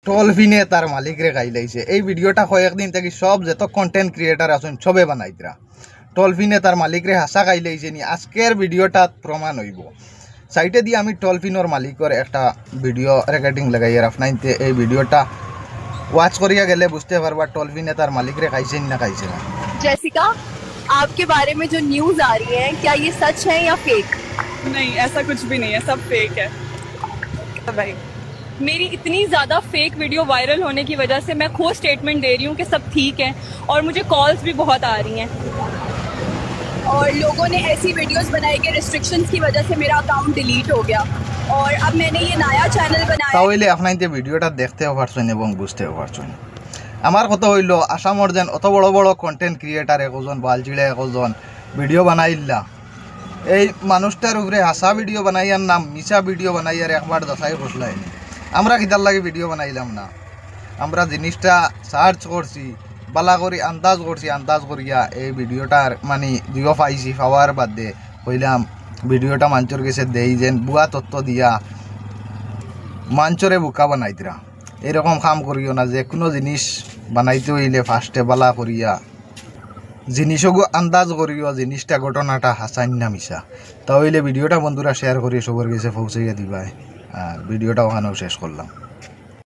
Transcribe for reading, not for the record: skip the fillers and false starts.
টলফিনে তার মালিকরে গাইলাইছে। এই ভিডিওটা কয়েকদিন থেকে সব যত কন্টেন্ট ক্রিয়েটার আছেন সবে বানাইতরা। টলফিনে তার মালিকরে হাসা গাইলাইছে নি। আজকের ভিডিওটা প্রমাণ হইব। সাইটে দিয়ে আমি টলফিনোর মালিকের একটা ভিডিও রেকর্ডিং লাগাইয়ার আপনাইতে এই ভিডিওটা ওয়াচ করিয়া গেলে বুঝতে পারবা টলফিনে তার মালিকরে খাইছে না খাইছে না। जैसिका, आपके बारे में जो न्यूज आ रही है क्या ये सच है या फेक? नहीं, ऐसा कुछ भी नहीं है, सब फेक है भाई। मेरी इतनी ज़्यादा फेक वीडियो वायरल होने की वजह से मैं खुद स्टेटमेंट दे रही हूँ कि सब ठीक है और मुझे कॉल्स भी बहुत आ रही हैं और लोगों ने ऐसी वीडियोस बनाई कि रिस्ट्रिक्शंस की वजह से मेरा अकाउंट डिलीट हो गया और अब मैंने ये नया चैनल बनाया। তাহলে আপনাইতে ভিডিওটা দেখতেও পারছেন এবং বুঝতেও পারছেন। আমার কথা হইল আসামর যেন অত বড় বড় কন্টেন্ট ক্রিয়েটার একজন বালচিড়ে একজন ভিডিও বানাইলা, এই মানুষটার উপরে হাসা ভিডিও বানাইয়ার নাম মিছা ভিডিও বানাইয়ার একবার দশাই বসলাইনি। আমরা কিতার লাগে ভিডিও বানাইলাম না, আমরা জিনিসটা সার্চ করছি, বালা করি আন্দাজ করছি, আন্দাজ করিয়া এই ভিডিওটার মানে দিও পাইছি। পাওয়ার বাদে কইলাম ভিডিওটা মানুষের কাছে দেই যেন বুয়া তত্ত্ব দিয়া মানুষরে বোকা বানাইতরা। এরকম কাম করিও না। যে কোনো জিনিস বানাইতে হইলে ফার্স্টে বালা করিয়া জিনিসও আন্দাজ করিও জিনিসটা ঘটনাটা হাসান না মিশা। তাহলে ভিডিওটা বন্ধুরা শেয়ার করিয়ে সবার কাছে পৌঁছাইয়া দিবাই। আর ভিডিওটা ওখানেও শেষ করলাম।